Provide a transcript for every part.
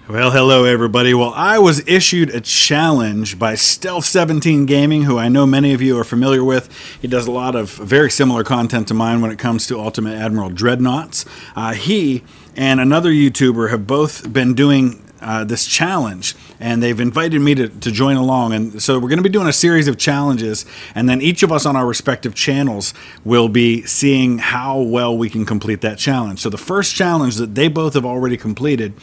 Well, hello everybody. Well, I was issued a challenge by Stealth17 Gaming, who I know many of you are familiar with. He does a lot of very similar content to mine when it comes to Ultimate Admiral Dreadnoughts. He and another YouTuber have both been doing this challenge, and they've invited me to join along. And so we're going to be doing a series of challenges, and then each of us on our respective channels will be seeing how well we can complete that challenge. So the first challenge that they both have already completed,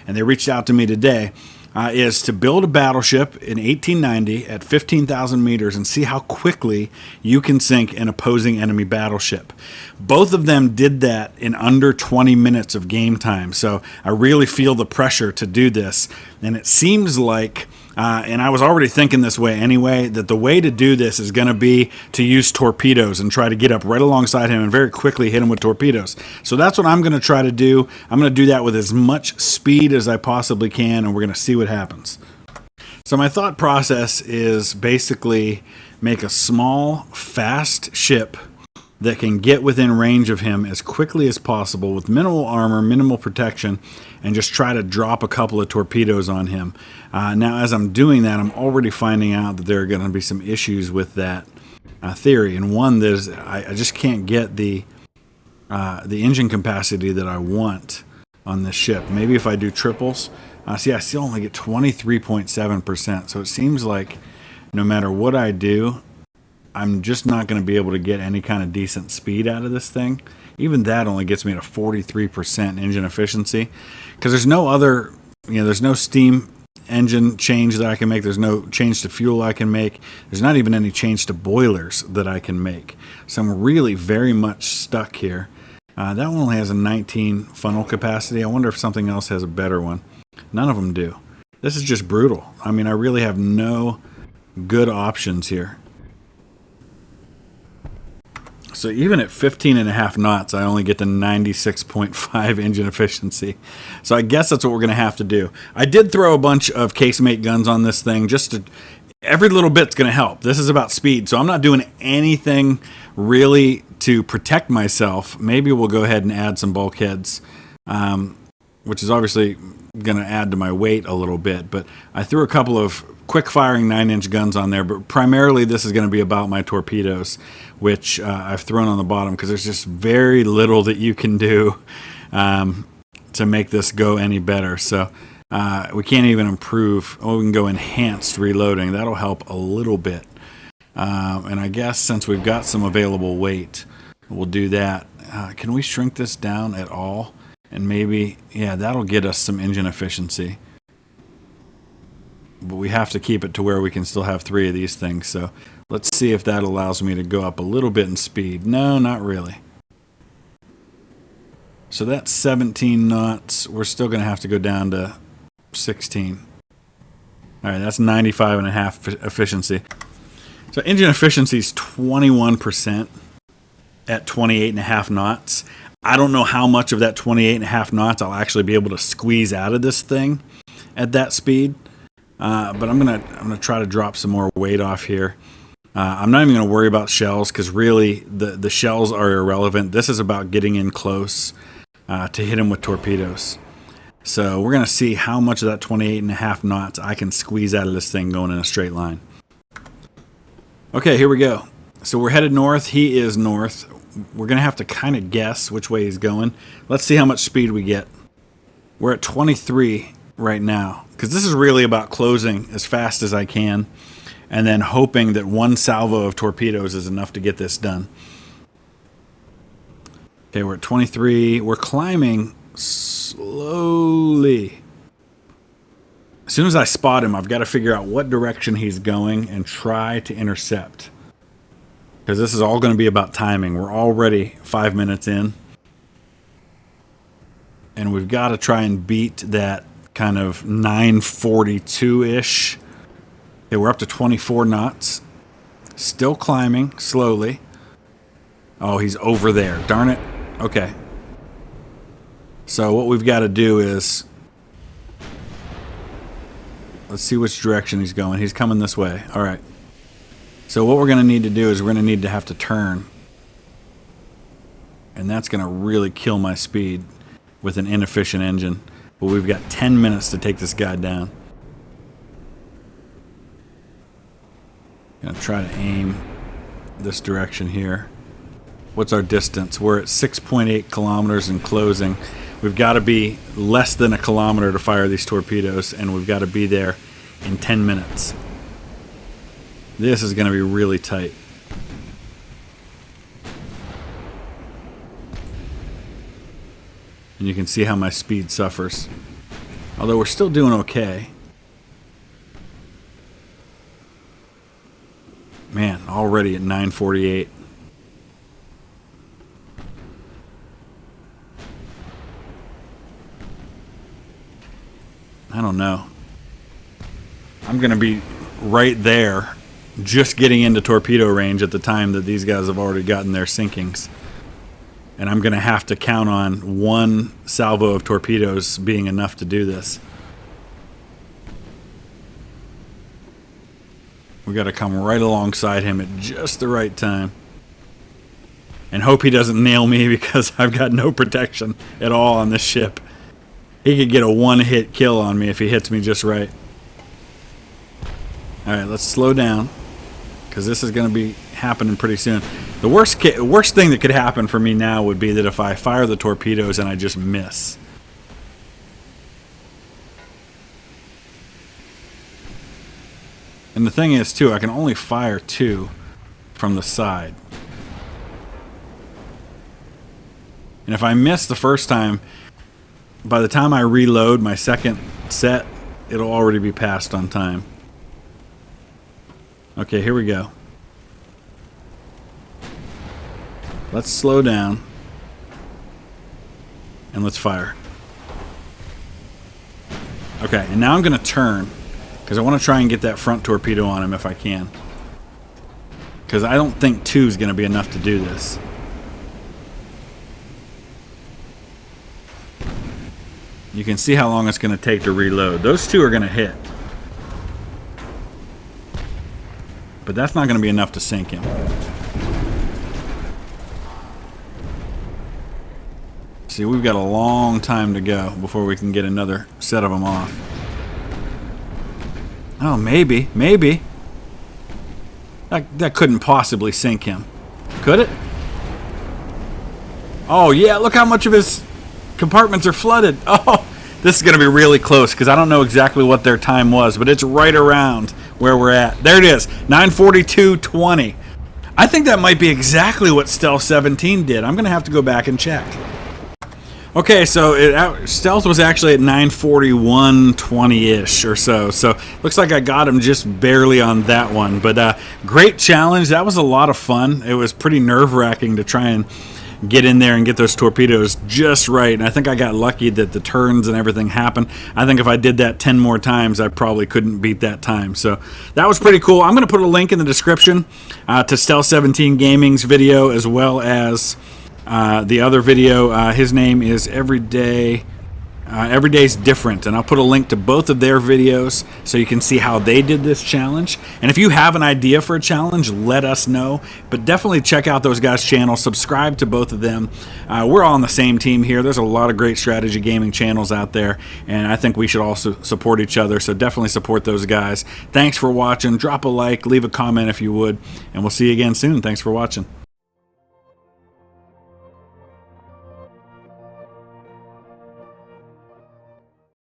and they reached out to me today, is to build a battleship in 1890 at 15,000 meters and see how quickly you can sink an opposing enemy battleship. Both of them did that in under 20 minutes of game time, so I really feel the pressure to do this. And it seems like, and I was already thinking this way anyway, that the way to do this is going to be to use torpedoes and try to get up right alongside him and very quickly hit him with torpedoes. So that's what I'm going to try to do. I'm going to do that with as much speed as I possibly can, and we're going to see what happens. So my thought process is basically make a small, fast ship that can get within range of him as quickly as possible with minimal armor, minimal protection, and just try to drop a couple of torpedoes on him. Now, as I'm doing that, I'm already finding out that there are going to be some issues with that theory. And one is I just can't get the engine capacity that I want on this ship. Maybe if I do triples. See, I still only get 23.7%. So it seems like no matter what I do, I'm just not going to be able to get any kind of decent speed out of this thing. Even that only gets me to 43% engine efficiency, because there's no other, there's no steam engine change that I can make. There's no change to fuel I can make. There's not even any change to boilers that I can make. So I'm really very much stuck here. That one only has a 19 funnel capacity. I wonder if something else has a better one. None of them do. This is just brutal. I mean, I really have no good options here. So even at 15.5 knots, I only get to 96.5 engine efficiency. So I guess that's what we're going to have to do. I did throw a bunch of casemate guns on this thing. Every little bit's going to help. This is about speed, so I'm not doing anything really to protect myself. Maybe we'll go ahead and add some bulkheads, which is obviously going to add to my weight a little bit. But I threw a couple of quick-firing 9-inch guns on there, but primarily this is going to be about my torpedoes, which I've thrown on the bottom because there's just very little that you can do to make this go any better. So we can't even improve. Oh, we can go enhanced reloading. That'll help a little bit. And I guess since we've got some available weight, we'll do that. Can we shrink this down at all? And maybe, yeah, that'll get us some engine efficiency. But we have to keep it to where we can still have 3 of these things. So let's see if that allows me to go up a little bit in speed. No, not really. So that's 17 knots. We're still going to have to go down to 16. All right, that's 95.5 efficiency. So engine efficiency is 21% at 28.5 knots. I don't know how much of that 28.5 knots I'll actually be able to squeeze out of this thing at that speed. But I'm gonna try to drop some more weight off here. I'm not even gonna worry about shells, because really the shells are irrelevant. This is about getting in close to hit him with torpedoes. So we're gonna see how much of that 28.5 knots I can squeeze out of this thing going in a straight line. Okay, here we go. So we're headed north. He is north. We're gonna have to kind of guess which way he's going. Let's see how much speed we get. We're at 23 right now, because this is really about closing as fast as I can and then hoping that one salvo of torpedoes is enough to get this done. Okay, we're at 23. We're climbing slowly. As soon as I spot him, I've got to figure out what direction he's going and try to intercept, because this is all going to be about timing. We're already 5 minutes in, and we've got to try and beat that kind of 942-ish. Okay, we're up to 24 knots. Still climbing slowly. Oh, he's over there. Darn it. Okay. So what we've got to do is, let's see which direction he's going. He's coming this way. All right. So what we're going to need to do is we're going to need to have to turn. And that's going to really kill my speed with an inefficient engine. But we've got 10 minutes to take this guy down. Gonna try to aim this direction here. What's our distance? We're at 6.8 kilometers and closing. We've got to be less than a kilometer to fire these torpedoes, and we've got to be there in 10 minutes. This is going to be really tight. And you can see how my speed suffers. Although we're still doing okay. Man, already at 9:48. I don't know. I'm going to be right there, just getting into torpedo range at the time that these guys have already gotten their sinkings. And I'm going to have to count on one salvo of torpedoes being enough to do this. We got to come right alongside him at just the right time. And hope he doesn't nail me, because I've got no protection at all on this ship. He could get a one-hit kill on me if he hits me just right. Alright, let's slow down, because this is going to be happening pretty soon. The worst thing that could happen for me now would be that if I fire the torpedoes and I just miss. And the thing is, too, I can only fire 2 from the side. And if I miss the first time, by the time I reload my second set, it'll already be past on time. Okay, here we go. Let's slow down. And let's fire. Okay, and now I'm going to turn, because I want to try and get that front torpedo on him if I can. Because I don't think 2 is going to be enough to do this. You can see how long it's going to take to reload. Those 2 are going to hit. But that's not going to be enough to sink him. See, we've got a long time to go before we can get another set of them off. Oh, maybe. Maybe. That couldn't possibly sink him. Could it? Oh, yeah, look how much of his compartments are flooded. Oh, this is going to be really close, because I don't know exactly what their time was, but it's right around where we're at. There it is, 9:42:20. I think that might be exactly what Stealth17 did. I'm going to have to go back and check. Okay, so Stealth was actually at 9:41:20-ish or so. So looks like I got him just barely on that one. But great challenge. That was a lot of fun. It was pretty nerve-wracking to try and get in there and get those torpedoes just right. And I think I got lucky that the turns and everything happened. I think if I did that 10 more times, I probably couldn't beat that time. So that was pretty cool. I'm going to put a link in the description to Stealth17 Gaming's video, as well as the other video. His name is Every Day's Different, and I'll put a link to both of their videos so you can see how they did this challenge. And if you have an idea for a challenge, let us know. But definitely check out those guys' channels. Subscribe to both of them. We're all on the same team here. There's a lot of great strategy gaming channels out there, and I think we should also support each other. So definitely support those guys. Thanks for watching. Drop a like, leave a comment if you would, and we'll see you again soon. Thanks for watching.